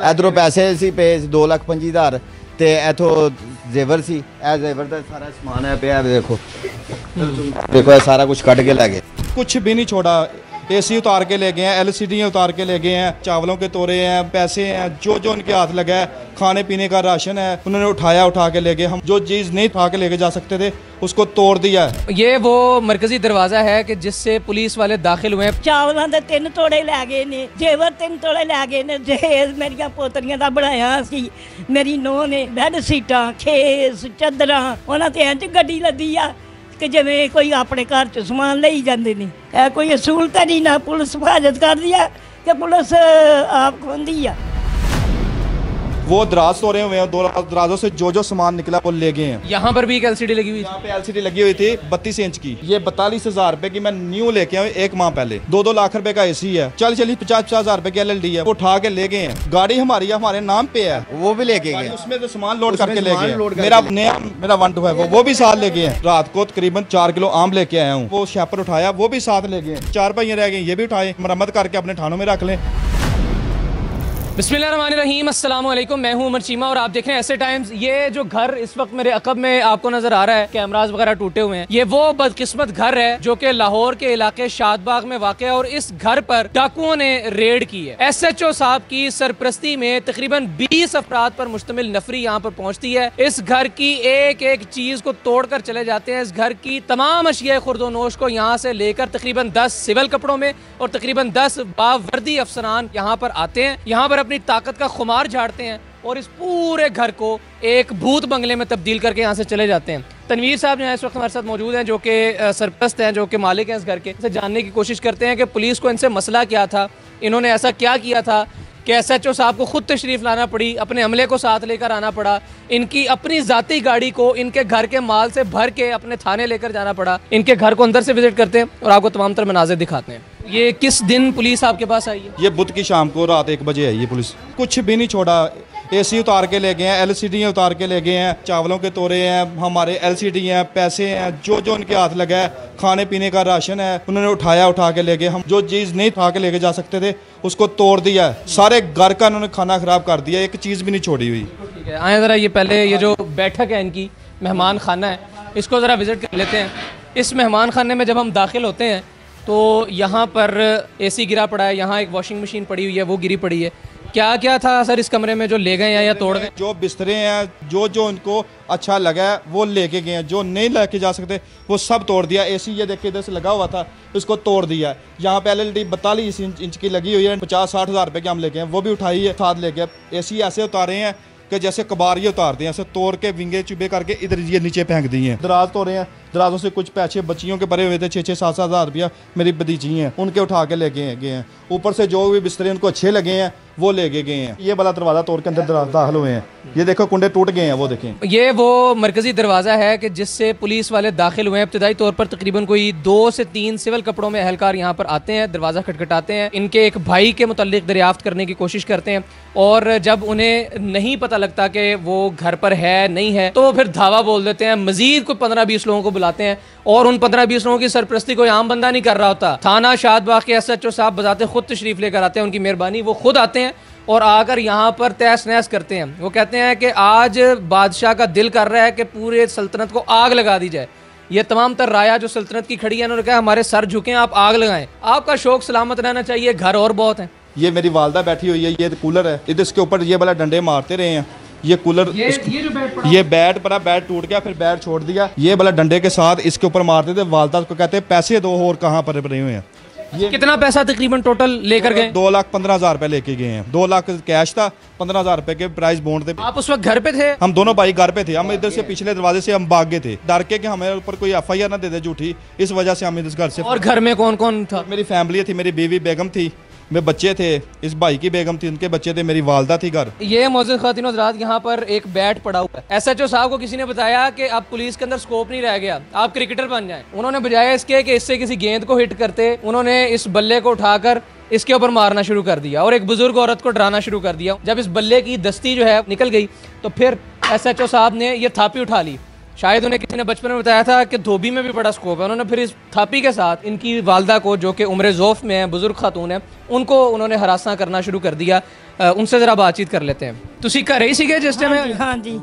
इधरों पैसे सी पे 2,25,000 ਤੇ ਇਥੋਂ ਜ਼ੇਵਰ ਸੀ। ਇਹ ਜ਼ੇਵਰ ਦਾ ਸਾਰਾ ਸਮਾਨ ਹੈ ਪਿਆ, ਦੇਖੋ देखो सारा कुछ कट के लगे, कुछ भी नहीं छोड़ा। एसी उतार के ले गए हैं, एलसीडी उतार के ले गए हैं, चावलों के तोरे हैं, पैसे हैं, जो जो उनके हाथ लगा है, खाने पीने का राशन है, उन्होंने उठा के ले गए। हम जो चीज़ नहीं उठा के लेके जा सकते थे उसको तोड़ दिया है। ये वो मरकजी दरवाज़ा है कि जिससे पुलिस वाले दाखिल हुए। चावलों के 3 तोड़े लै गए ने, जेवर 3 तोड़े लै गए ने, जहेज मेरिया पोतरियां दा बनाया सी, मेरी नूंह ने बैड सीटां, खेस, चादरां, उन्हां ते इंज गड्डी लदी आ कि जिवें कोई अपने घर च समान लई जांदे ने। कोई असੂਲਤ नहीं, ना पुलिस हिफाजत करदी है कि पुलिस आप खोंदी है। वो दराज तोड़े हुए हैं, 2 दराजों से जो जो सामान निकला वो ले गए हैं। यहाँ पर भी एक एलसीडी लगी हुई, यहाँ पे एलसीडी लगी हुई थी 32 इंच की। ये 42,000 रुपए की मैं न्यू लेके आया 1 माह पहले। 2-2 लाख रुपए का एसी है, 40-50,000 रुपए की एलईडी है, वो उठा के ले गए हैं। गाड़ी हमारी है, हमारे नाम पे है, वो भी लेके गए, उसमें तो सामान लोड करके ले गए। मेरा नया मेरा 1-2 है, वो भी साथ ले गए हैं। रात को तकरीबन 4 किलो आम लेके आया हूँ, वो शैपर उठाया, वो भी साथ ले गए। 4 पहिए रह गए, ये भी उठाए, मरम्मत करके अपने थानों में रख लें। बिस्मिल्लाहिर्रहमानिर्रहीम, अस्सलाम वालेकुम। मैं हूं उमर चीमा और आप देख रहे हैं ऐसे टाइम्स। ये जो घर इस वक्त मेरे अकब में आपको नजर आ रहा है, कैमरास वगैरह टूटे हुए हैं, ये वो बदकिस्मत घर है जो कि लाहौर के इलाके शादबाग में वाक़ है। और इस घर पर डाकुओं ने रेड की है। SHO साहब की सरपरस्ती में तकरीबन 20 अफराद पर मुश्तमिल नफरी यहाँ पर पहुँचती है। इस घर की एक एक चीज को तोड़ कर चले जाते हैं। इस घर की तमाम अशिया खुर्दोनोश को यहाँ से लेकर तकरीबन 10 सिविल कपड़ों में और तकरीबन 10 बावर्दी अफसरान यहाँ पर आते हैं। यहाँ पर अपनी ताकत का खुमार झाड़ते हैं और इस पूरे घर को एक भूत बंगले में तब्दील करके यहाँ से चले जाते हैं। तनवीर साहब जो है इस वक्त हमारे साथ मौजूद हैं, जो कि सरपरस्त हैं, जो कि मालिक हैं इस घर के। इनसे जानने की कोशिश करते हैं कि पुलिस को इनसे मसला क्या था, इन्होंने ऐसा क्या किया था कि SHO साहब को खुद तशरीफ़ लाना पड़ी, अपने अमले को साथ लेकर आना पड़ा, इनकी अपनी ज़ाती गाड़ी को इनके घर के माल से भर के अपने थाने लेकर जाना पड़ा। इनके घर को अंदर से विजिट करते हैं और आपको तमाम तर मनाज़िर दिखाते हैं। ये किस दिन पुलिस आपके पास आई है? ये बुध की शाम को रात 1 बजे आई है पुलिस। कुछ भी नहीं छोड़ा। एसी उतार के ले गए हैं, एलसीडी उतार के ले गए हैं, चावलों के तोरे हैं, हमारे एलसीडी हैं, पैसे हैं, जो जो उनके हाथ लगा है, खाने पीने का राशन है, उन्होंने उठा के ले गए। हम जो चीज़ नहीं उठा के लेके जा सकते थे उसको तोड़ दिया है। सारे घर का उन्होंने खाना ख़राब कर दिया, एक चीज़ भी नहीं छोड़ी हुई। ठीक है, आए ज़रा ये पहले ये जो बैठक है इनकी, मेहमान खाना है, इसको ज़रा विज़िट कर लेते हैं। इस मेहमान खाने में जब हम दाखिल होते हैं तो यहाँ पर एसी गिरा पड़ा है, यहाँ एक वॉशिंग मशीन पड़ी हुई है, वो गिरी पड़ी है। क्या क्या था सर इस कमरे में जो ले गए हैं या तोड़ गए? जो बिस्तरे हैं, जो जो उनको अच्छा लगा है वो लेके गए हैं, जो नहीं लेके जा सकते वो सब तोड़ दिया। एसी ये देखिए इधर से लगा हुआ था, उसको तोड़ दिया। यहाँ पे एलईडी 42 इंच की लगी हुई है, 50-60 हज़ार रुपये की हम लेके हैं, वो भी उठाई है, साथ लेके। एसी ऐसे उतारे हैं कि जैसे कबार ये उतारते हैं, ऐसे तोड़ के विंगे चुबे करके इधर ये नीचे फेंक दिए हैं। दराज तोड़े हैं, दराजों से कुछ पैसे बच्चियों के भरे हुए थे, 6-7 हज़ार रुपया मेरी भतीजी हैं, उनके उठा के ले गए हैं। ऊपर से जो भी बिस्तरे उनको अच्छे लगे हैं वो ले गए हैं। ये वाला दरवाज़ा तोड़ के अंदर दाखिल हुए हैं, ये देखो कुंडे टूट गए हैं, वो देखें। ये वो मरकजी दरवाज़ा है कि जिससे पुलिस वाले दाखिल हुए हैं। इब्तिदाई तौर पर तकरीबन कोई 2 से 3 सिविल कपड़ों में अहलकार यहाँ पर आते हैं, दरवाज़ा खटखटाते हैं, इनके एक भाई के मुताल्लिक दरियाफ्त करने की कोशिश करते हैं। और जब उन्हें नहीं पता लगता कि वो घर पर है नहीं है तो फिर धावा बोल देते हैं। मजीद कोई 15-20 लोगों को बुलाते हैं और उन 15-20 लोगों की सरपरस्ती कोई आम बंदा नहीं कर रहा होता। थाना शादबाग के SHO साहब बजाते खुद तशरीफ लेकर आते हैं, उनकी मेहरबानी, वो खुद आते हैं और आकर यहाँ पर तहस नहस करते हैं। वो कहते हैं कि आज बादशाह का दिल कर रहा है कि पूरे सल्तनत को आग लगा दी जाए। ये तमाम तर राया जो सल्तनत की खड़ी है, उन्होंने कहा हमारे सर झुकें, आप आग लगाएं, आपका शौक सलामत रहना चाहिए, घर और बहुत हैं। ये मेरी वालदा बैठी हुई है, ये कूलर है, इधर इसके ऊपर ये वाला डंडे मारते रहे हैं। ये कूलर ये बैट पड़ा, बैट टूट गया, फिर बैट छोड़ दिया। ये वाला डंडे के साथ इसके ऊपर मारते थे। वालदा को कहते हैं पैसे दो, और कहाँ पर बने हुए हैं। ये कितना पैसा तकरीबन टोटल लेकर गए? 2,15,000 रुपए लेके गए हैं। 2 लाख कैश था, 15,000 रुपए के प्राइस बॉन्ड थे। आप उस वक्त घर पे थे? हम दोनों भाई घर पे थे। हम इधर से पिछले दरवाजे से हम भाग गए थे, डर के कि हमें ऊपर कोई FIR ना दे दे झूठी, इस वजह से हम इस घर से। और घर में कौन कौन था? मेरी फैमिली थी, मेरी बीवी बेगम थी, मेरे बच्चे थे, इस भाई की बेगम थी, उनके बच्चे थे, मेरी वालदा थी घर। ये मौजूद ख़वातीन हज़रात, यहाँ पर एक बैट पड़ा हुआ है। SHO साहब को किसी ने बताया कि अब पुलिस के अंदर स्कोप नहीं रह गया, आप क्रिकेटर बन जाएं। उन्होंने बजाय इसके कि इससे किसी गेंद को हिट करते, उन्होंने इस बल्ले को उठाकर इसके ऊपर मारना शुरू कर दिया और एक बुजुर्ग औरत को डराना शुरू कर दिया। जब इस बल्ले की दस्ती जो है निकल गई तो फिर SHO साहब ने ये थापी उठा ली शायद उन्हें किसी ने बचपन में बताया था कि धोबी में भी बड़ा स्कोप है। उन्होंने फिर इस थापी के साथ इनकी वालदा को, जो कि उम्र ज़ौफ़ में है, बुजुर्ग खातून है, उनको उन्होंने हरासा करना शुरू कर दिया। उनसे ज़रा बातचीत कर लेते हैं। तुसी घर ही सीगे जिस टाइम हाँ जी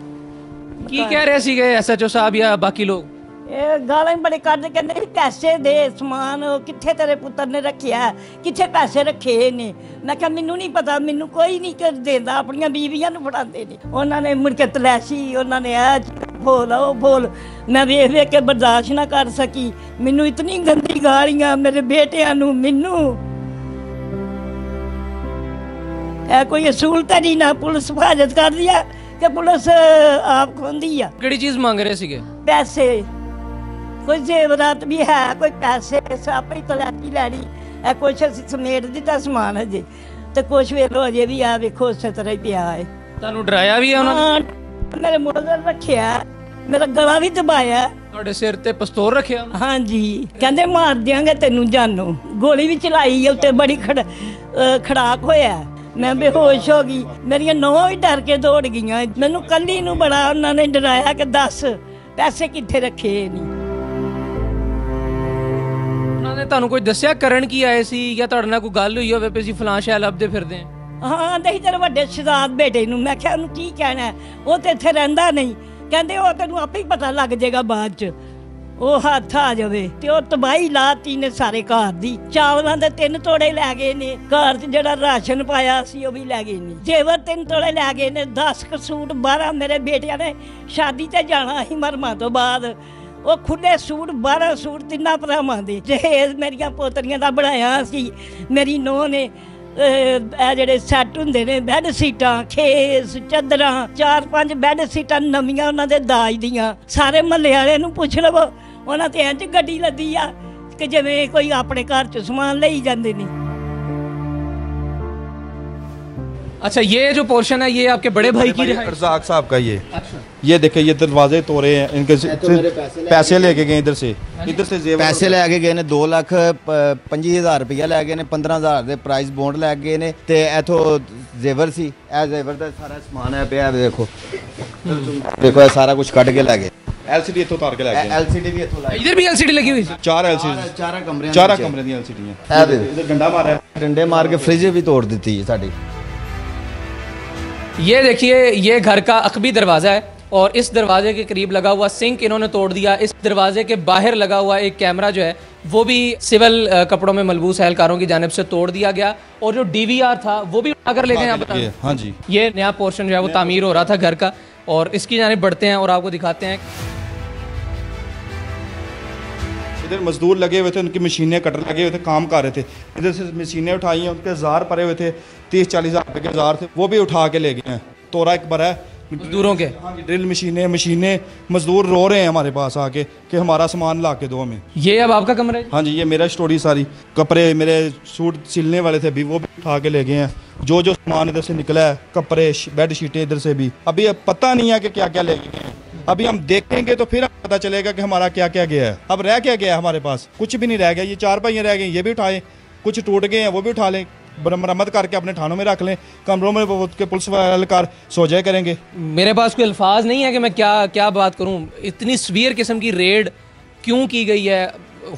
की कह रहे सीगे SHO साहब या बाकी लोग? ਇਹ ਗਾਲਾਂ ਹੀ ਬੜੇ ਕੱਢ ਕਹਿੰਦੇ ਸੀ ਪੈਸੇ ਦੇ ਸਮਾਨ ਕਿੱਥੇ ਤੇਰੇ ਪੁੱਤਰ ਨੇ ਰੱਖਿਆ, ਕਿੱਥੇ ਪੈਸੇ ਰੱਖੇ ਨੇ। ਮੈਂ ਕਿਹਾ ਮੈਨੂੰ ਨਹੀਂ ਪਤਾ, ਮੈਨੂੰ ਕੋਈ ਨਹੀਂ ਕਰ ਦਿੰਦਾ, ਆਪਣੀਆਂ ਬੀਵੀਆਂ ਨੂੰ ਫੜਾਉਂਦੇ ਨੇ। ਉਹਨਾਂ ਨੇ ਮੁੜ ਕੇ ਤਲਾਸ਼ੀ, ਉਹਨਾਂ ਨੇ ਬੋਲ ਉਹ ਬੋਲ, ਮੈਂ ਵੇਖ ਵੇਖ ਕੇ ਬਰਦਾਸ਼ਤ ਨਾ ਕਰ ਸਕੀ। ਮੈਨੂੰ ਇਤਨੀ ਗੰਦੀ ਗਾਲੀਆਂ ਮੇਰੇ ਬੇਟਿਆਂ ਨੂੰ, ਮੈਨੂੰ ਇਹ ਕੋਈ ਅਸੂਲਤ ਨਹੀਂ ਨਾ ਪੁਲਿਸ ਹਿਫਾਜ਼ਤ ਕਰਦੀ ਆ ਕਿ ਪੁਲਿਸ ਆਪ ਖੋਂਦੀ ਆ। ਕਿਹੜੀ ਚੀਜ਼ ਮੰਗ ਰਹੇ ਸੀਗੇ? ਪੈਸੇ, ਕੋਈ ਜ਼ੇਵਰਾਤ ਵੀ ਹੈ, ਕੋਈ ਪੈਸੇ, ਸਾਪੇ ਤਲਾਕੀ ਲੈਣੀ ਹੈ, ਕੁਛ ਸਮੇਟ ਦਿੱਤਾ ਸਮਾਨ ਹਜੇ, ਤੇ ਕੁਛ ਵੇਖ ਲੋ ਅਜੇ ਵੀ ਆ ਵੇਖੋ ਉਸੇ ਤਰ੍ਹਾਂ ਹੀ ਪਿਆ ਹੈ। ਤੁਹਾਨੂੰ ਡਰਾਇਆ ਵੀ ਹੈ ਉਹਨਾਂ ਨੇ? ਮੇਰੇ ਮੋਦਰ ਰੱਖਿਆ, ਮੇਰਾ ਗਲਾ ਵੀ ਦਬਾਇਆ। ਤੁਹਾਡੇ ਸਿਰ ਤੇ ਪਿਸਤੌਲ ਰੱਖਿਆ? ਹਾਂਜੀ, ਕਹਿੰਦੇ ਮਾਰ ਦਿਆਂਗੇ ਤੈਨੂੰ ਜਾਨੋਂ। ਗੋਲੀ ਵੀ ਚਲਾਈ ਹੈ ਉੱਤੇ, ਬੜੀ ਖੜਾਕ ਹੋਇਆ। ਮੈਂ ਬੇਹੋਸ਼ ਹੋ ਗਈ, ਮੇਰੀਆਂ ਨੌਂ ਵੀ ਡਰ ਕੇ ਦੌੜ ਗਈਆਂ। ਮੈਨੂੰ ਕੱਲੀ ਨੂੰ ਬੜਾ ਉਹਨਾਂ ਨੇ ਡਰਾਇਆ ਕਿ ਦੱਸ ਪੈਸੇ ਕਿੱਥੇ ਰੱਖੇ ਨਹੀਂ। ਉਹਨਾਂ ਨੇ ਤੁਹਾਨੂੰ ਕੋਈ ਦੱਸਿਆ ਕਰਨ ਕੀ ਆਏ ਸੀ, ਜਾਂ ਤੁਹਾਡੇ ਨਾਲ ਕੋਈ ਗੱਲ ਹੋਈ ਹੋਵੇ ਵੀ ਅਸੀਂ ਫਲਾਂ ਸ਼ਹਿਰ ਲੱਭਦੇ ਫਿਰਦੇ ਹਾਂ? ਹਾਂ ਨਹੀਂ, ਤੇਰੇ ਵੱਡੇ ਸ਼ਹਿਜ਼ਾਦ ਬੇਟੇ ਨੂੰ। ਮੈਂ ਕਿਹਾ ਉਹਨੂੰ ਕੀ ਕਹਿਣਾ, ਉਹ ਤੇ ਇੱਥੇ ਰਹਿੰਦਾ ਨਹੀਂ। ਕਹਿੰਦੇ ਉਹ ਤੈਨੂੰ ਆਪੇ ਹੀ ਪਤਾ ਲੱਗ ਜਾਏਗਾ ਬਾਅਦ ਚ, ਉਹ ਹੱਥ ਆ ਜਾਵੇ। ਤੇ ਉਹ ਤਬਾਹੀ ਲਾਤੀ ਨੇ ਸਾਰੇ ਘਰ ਦੀ। ਚਾਵਲਾਂ ਦੇ 3 ਤੋੜੇ ਲੈ ਗਏ ਨੇ, ਘਰ 'ਚ ਜਿਹੜਾ ਰਾਸ਼ਨ ਪਾਇਆ ਸੀ ਉਹ ਵੀ ਲੈ ਗਏ ਨੇ। ਜੇਵਰ 3 ਤੋੜੇ ਲੈ ਗਏ ਨੇ, 10 ਕੁ ਸੂਟ। 12 ਮੇਰੇ ਬੇਟਿਆਂ ਨੇ ਸ਼ਾਦੀ ਤੇ ਜਾਣਾ ਸੀ ਮਰਮਾਂ ਤੋਂ ਬਾਅਦ, ਉਹ ਖੁੱਲੇ ਸੂਟ 12 ਸੂਟ ਤਿੰਨਾਂ ਭਰਾਵਾਂ ਦੇ। ਜਹੇਜ਼ ਮੇਰੀਆਂ ਪੋਤਰੀਆਂ ਦਾ ਬਣਾਇਆ ਸੀ। ਮੇਰੀ ਨੂੰਹ ਨੇ ਇਹ ਜਿਹੜੇ ਸੈੱਟ ਹੁੰਦੇ ਨੇ, ਬੈੱਡ ਸੀਟਾਂ, ਖੇਸ, ਚਾਦਰਾਂ, 4-5 ਬੈੱਡ ਸੀਟਾਂ ਨਵੀਆਂ ਉਹਨਾਂ ਦੇ ਦਾਜ ਦੀਆਂ। ਸਾਰੇ ਮਹੱਲੇ ਵਾਲਿਆਂ ਨੂੰ ਪੁੱਛ ਲਵੋ, ਉਹਨਾਂ ਤੇ ਇੰਝ ਗੱਡੀ ਲੱਦੀ ਆ ਕਿ ਜਿਵੇਂ ਕੋਈ ਆਪਣੇ ਘਰ 'ਚ ਸਮਾਨ ਲਈ ਜਾਂਦੇ ਨੇ। अच्छा, ये जो पोर्शन है ये आपके बड़े भाई की रिहाइश? रज़ाक साहब का ये। अच्छा, ये देखे, ये दरवाजे तोड़े हैं इनके से, पैसे लेके गए इधर से जेवर ਪੈਸੇ ਲੈ ਕੇ ਗਏ ਨੇ 2,25,000 ਰੁਪਇਆ ਲੈ ਗਏ ਨੇ। 15,000 ਦੇ ਪ੍ਰਾਈਸ ਬੌਂਡ ਲੈ ਗਏ ਨੇ, ਤੇ ਇਥੋਂ ਜ਼ੇਵਰ ਸੀ, ਇਹ ਜ਼ੇਵਰ ਦਾ ਸਾਰਾ ਸਮਾਨ ਹੈ ਪਿਆ। ਦੇਖੋ ਦੇਖੋ, ਇਹ ਸਾਰਾ ਕੁਝ ਕੱਢ ਕੇ ਲੈ ਗਏ। LCD इत्थों तार के ले गए। LCD भी इथों लाई, इधर भी LCD लगी हुई थी? 4 LCD, ਚਾਰਾਂ ਕਮਰਿਆਂ चारा कमरे दी LCD ਇਹ ਦੇ इधर डंडा मारा है। ਡੰਡੇ ਮਾਰ ਕੇ ਫ੍ਰਿਜ ਵੀ ਤੋੜ ਦਿੱਤੀ ਸਾਡੀ। ये देखिए, ये घर का अकबी दरवाज़ा है, और इस दरवाजे के करीब लगा हुआ सिंक इन्होंने तोड़ दिया। इस दरवाजे के बाहर लगा हुआ एक कैमरा जो है वो भी सिविल कपड़ों में मलबूस एहलकारों की जानिब से तोड़ दिया गया, और जो DVR था वो भी अगर ले गए आप बता। हाँ जी, ये नया पोर्शन जो है वो तामीर हो रहा था घर का, और इसकी जानिब बढ़ते हैं और आपको दिखाते हैं। इधर मजदूर लगे हुए थे, उनकी मशीनें कटर लगे हुए थे, काम कर रहे थे। इधर से मशीनें उठाई हैं, उनके जार पड़े हुए थे, 30-40 हज़ार रुपये के जार थे, वो भी उठा के ले गए हैं। तोरा एक बार है मजदूरों के। हाँ जी, ड्रिल मशीनें मजदूर रो रहे हैं हमारे पास आके कि हमारा सामान ला के दो हमें। ये अब आपका कमरा है? हाँ जी, ये मेरा स्टोरी सारी। कपड़े मेरे सूट सिलने वाले थे, अभी वो भी उठा के ले गए हैं। जो सामान इधर से निकला है, कपड़े, बेड शीटें इधर से भी, अभी अब पता नहीं है कि क्या क्या ले गए हैं। अभी हम देखेंगे तो फिर पता चलेगा कि हमारा क्या क्या गया है। अब रह क्या गया है हमारे पास? कुछ भी नहीं रह गया। ये 4 पहिए रह गए, ये भी उठाएं। कुछ टूट गए हैं, वो भी उठा लें, मरम्मत करके अपने थानों में रख लें, कमरों में वो के पुलिस एहलकार सोजाए करेंगे। मेरे पास कोई अल्फाज नहीं है कि मैं क्या क्या बात करूं। इतनी सवीयर किस्म की रेड क्यों की गई है?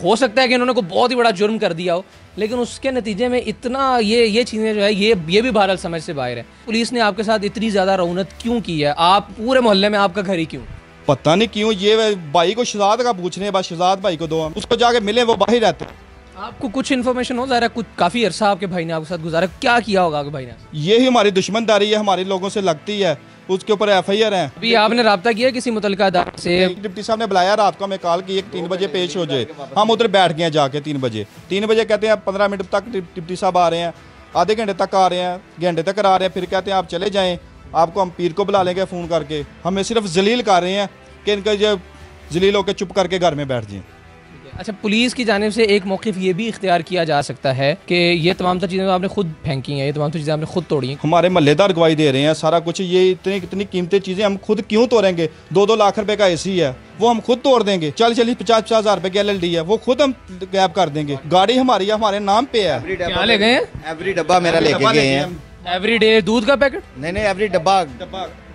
हो सकता है कि इन्होंने कोई बहुत ही बड़ा जुर्म कर दिया हो, लेकिन उसके नतीजे में इतना ये चीज़ें जो है ये भी बहरहाल समझ से बाहर है। पुलिस ने आपके साथ इतनी ज़्यादा रौनत क्यों की है? आप पूरे मोहल्ले में आपका घर ही क्यों? पता नहीं क्यों। ये भाई को शहजाद का पूछ रहे हैं, बस शहजाद भाई को दो, हम उसको जाके मिले, वो बाहर रहते हैं। आपको कुछ इन्फॉर्मेशन हो ज़रा? कुछ काफ़ी अरसा आपके भाई ने आपके साथ गुजारा, क्या किया होगा आपके भाई ने? यही हमारी दुश्मनदारी है, हमारे लोगों से लगती है, उसके ऊपर FIR है। अभी आपने रब्ता किया किसी मुतल्लिका अदालत से? डिप्टी साहब ने बुलाया, रात को हमें कॉल की 3 बजे पेश हो जाए। हम उधर बैठ गए जाके 3 बजे कहते हैं 15 मिनट तक डिप्टी साहब आ रहे हैं, आधे घंटे तक आ रहे हैं, घंटे तक आ रहे हैं, फिर कहते हैं आप चले जाएँ, आपको हम पीर को बुला लेंगे फ़ोन करके। हमें सिर्फ जलील कर रहे हैं कि इनका जो जलील होकर चुप करके घर में बैठ जाएँ। अच्छा, पुलिस की जानिब से एक मौक़िफ़ ये भी इख्तियार किया जा सकता है कि ये तमाम तर चीज़ें आपने खुद फेंकी हैं, ये तमाम तर चीज़ें आपने खुद तोड़ी हैं। हमारे महल्लेदार गवाही दे रहे हैं सारा कुछ। ये इतनी कीमती चीज़ें हम खुद क्यों तोड़ेंगे? 2-2 लाख रुपए का AC है, वो हम खुद तोड़ देंगे। 40-40, 50-50 हज़ार रुपए की LLD है, वो खुद हम गैप कर देंगे। गाड़ी हमारी है, हमारे नाम पे है। क्या ले गए हैं? एवरी डब्बा मेरा लेके गए हैं। एवरी डे दूध का पैकेट? नहीं, एवरी डब्बा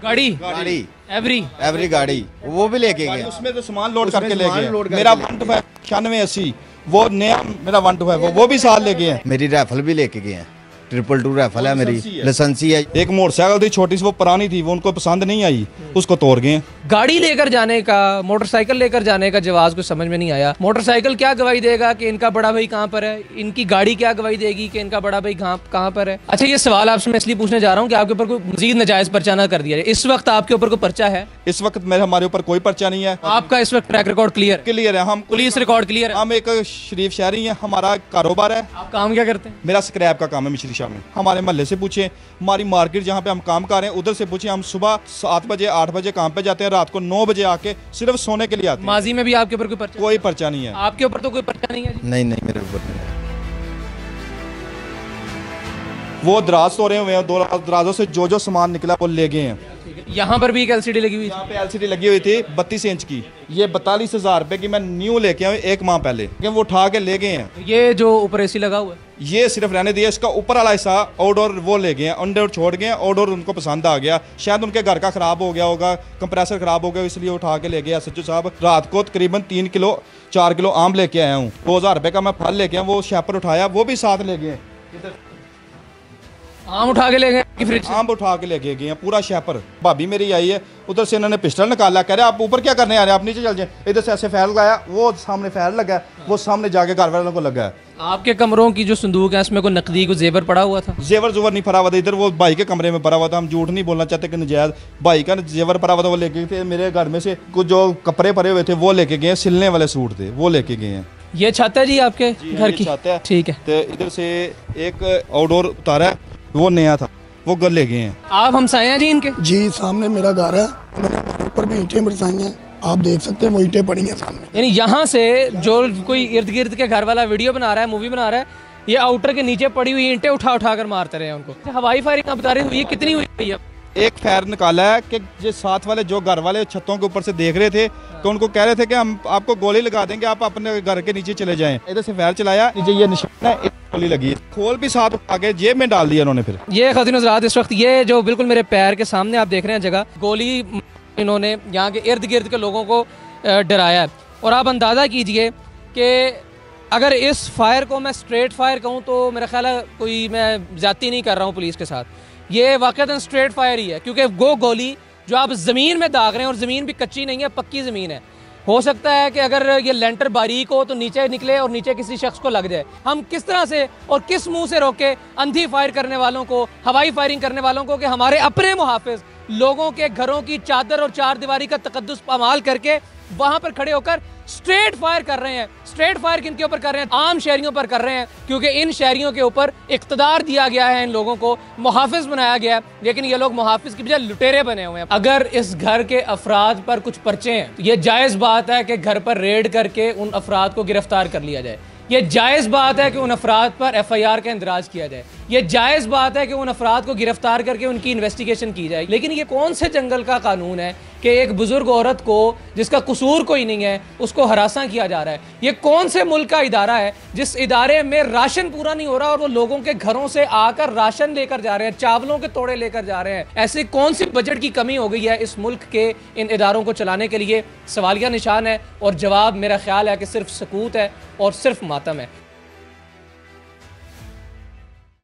गाड़ी गाड़ी एवरी गाड़ी वो भी लेके गए। उसमें तो सामान लोड उसमें करके ले सामान गए। लोड करके मेरा ले गए। 195 वो नया मेरा 125 वो भी साथ ले गए हैं। मेरी राइफल भी लेके गए हैं, 222 राइफल है मेरी, लाइसेंसी है। एक मोटरसाइकिल थी छोटी सी, वो पुरानी थी, वो उनको पसंद नहीं आई, उसको तोड़ गए। गाड़ी लेकर जाने का, मोटरसाइकिल लेकर जाने का जवाब कुछ समझ में नहीं आया। मोटरसाइकिल क्या गवाही देगा कि इनका बड़ा भाई कहाँ पर है, इनकी गाड़ी क्या गवाही देगी कि इनका बड़ा भाई कहाँ पर है। अच्छा, ये सवाल आपसे मैं इसलिए पूछने जा रहा हूँ कि आपके ऊपर कोई मजीद नाजायज पर्चा ना कर दिया जाए। इस वक्त आपके ऊपर कोई पर्चा है? इस वक्त मेरे हमारे ऊपर कोई पर्चा नहीं है। आपका इस वक्त ट्रैक रिकॉर्ड क्लियर है, हम पुलिस रिकॉर्ड क्लियर है। हम एक शरीफ शहरी हैं, हमारा कारोबार है। आप काम क्या करते हैं? मेरा स्क्रैप का काम है मिश्री शाह में। हमारे महल्ले से पूछे, हमारी मार्केट जहाँ पे हम काम कर रहे हैं उधर से पूछे। हम सुबह 7 बजे 8 बजे काम पे जाते हैं, रात को 9 बजे आके सिर्फ सोने के लिए आते हैं। माजी में भी आपके ऊपर कोई पर्चा? कोई पर्चा नहीं है। आपके ऊपर तो कोई पर्चा नहीं है जी? नहीं मेरे ऊपर नहीं है। वो दराज तोड़े हुए हैं, 2 दराजों से जो सामान निकला वो ले गए हैं। यहाँ पर भी एक एलसीडी लगी हुई? यहाँ पे एलसीडी लगी हुई थी 32 इंच की। ये 42,000 रुपए की मैं न्यू लेके आया 1 माह पहले, लेकिन वो उठा के ले गए हैं। ये जो ऊपर एसी लगा हुआ है ये सिर्फ रहने दिया, इसका ऊपर वाला हिस्सा आउटडोर वो ले गए हैं, अंडर छोड़ गए। आउटडोर उनको पसंद आ गया, शायद उनके घर का खराब हो गया होगा, कंप्रेसर खराब हो गया, इसलिए उठा के ले गया। सच्चू साहब, रात को तकरीबन 3 किलो 4 किलो आम लेके आया हूँ। 2000 रुपए का मैं फल लेके आया, वो शैपर उठाया, वो भी साथ ले गए। आम उठा के ले गए कि फ्रिज? आम उठा के लेके गए हैं पूरा शैपर। भाभी मेरी आई है, उधर से इन्होंने पिस्टल निकाला, कह रहे आप ऊपर क्या करने आ रहे हैं, आप नीचे चल जाए। इधर से ऐसे फायर लगाया, वो सामने फायर लगा, वो सामने जाके घर वालों को लगा है। आपके कमरों की जो संदूक है उसमें कोई नकदी को जेवर पड़ा हुआ था? जेवर जुवर नहीं पड़ा हुआ था, इधर वो भाई के कमरे में पड़ा हुआ था। हम झूठ नहीं बोलना चाहते कि नजायज भाई का जेवर पड़ा हुआ था, वो लेके गए। मेरे घर में से कुछ जो कपड़े पड़े हुए थे वो लेके गए, सिलने वाले सूट थे वो लेके गए हैं। ये छत है जी आपके घर की? छत है, ठीक है। तो इधर से एक आउटडोर उतारा है, वो नया था, वो घर ले गए हैं। आप हमसाए हैं जी इनके? जी, सामने मेरा घर है, मैंने हमारे ऊपर भी ईंटें बरसाई हैं, आप देख सकते हैं वो ईंटें पड़ी हैं सामने। यानी यहाँ से जो कोई इर्द गिर्द के घर वाला वीडियो बना रहा है, मूवी बना रहा है, ये आउटर के नीचे पड़ी हुई ईंटें उठा कर मारते रहे हैं उनको। हवाई फायरिंग आप बता रहे हैं, ये कितनी हुई है? एक फायर निकाला है कि जो साथ वाले जो घर वाले छतों के ऊपर से देख रहे थे, तो उनको कह रहे थे कि हम आपको गोली लगा देंगे, आप अपने घर के नीचे चले जाएं। इधर से फायर चलाया, नीचे ये निशान है, एक गोली लगी है। खोल भी साथ आगे जेब में डाल दिया उन्होंने। फिर ये ख़ातिन हज़रात, इस वक्त ये जो बिल्कुल मेरे पैर के सामने आप देख रहे हैं जगह, गोली इन्होंने यहाँ के इर्द गिर्द के लोगों को डराया है। और आप अंदाज़ा कीजिए कि अगर इस फायर को मैं स्ट्रेट फायर कहूँ तो मेरा ख्याल है कोई मैं ज़्यादती नहीं कर रहा हूँ पुलिस के साथ, ये वाक़तन स्ट्रेट फायर ही है। क्योंकि वो गोली जो आप ज़मीन में दाग रहे हैं, और ज़मीन भी कच्ची नहीं है, पक्की ज़मीन है, हो सकता है कि अगर ये लेंटर बारीक हो तो नीचे निकले और नीचे किसी शख्स को लग जाए। हम किस तरह से और किस मुंह से रोके अंधी फायर करने वालों को, हवाई फायरिंग करने वालों को, कि हमारे अपने मुहाफिज लोगों के घरों की चादर और चार दीवारी का तकद्दुस पामाल करके वहां पर खड़े होकर स्ट्रेट फायर कर रहे हैं। स्ट्रेट फायर किनके ऊपर कर रहे हैं? आम शहरियों पर कर रहे हैं, क्योंकि इन शहरियों के ऊपर इख्तदार दिया गया है, इन लोगों को मुहाफिज बनाया गया है, लेकिन ये लोग मुहाफिज की बजाय लुटेरे बने हुए हैं। अगर इस घर के अफराद पर कुछ पर्चे हैं तो ये जायज़ बात है कि घर पर रेड करके उन अफराद को गिरफ्तार कर लिया जाए। ये जायज़ बात है कि उन अफराद पर FIR का इंदराज किया जाए। ये जायज़ बात है कि उन अफराद को गिरफ्तार करके उनकी इन्वेस्टिगेशन की जाए। लेकिन ये कौन से जंगल का कानून है कि एक बुजुर्ग औरत को, जिसका कसूर कोई नहीं है, उसको हरासा किया जा रहा है? ये कौन से मुल्क का इदारा है जिस इदारे में राशन पूरा नहीं हो रहा और वो लोगों के घरों से आकर राशन लेकर जा रहे हैं, चावलों के तोड़े लेकर जा रहे हैं? ऐसे कौन सी बजट की कमी हो गई है इस मुल्क के इन इदारों को चलाने के लिए? सवालिया निशान है, और जवाब मेरा ख्याल है कि सिर्फ सकूत है और सिर्फ मातम है।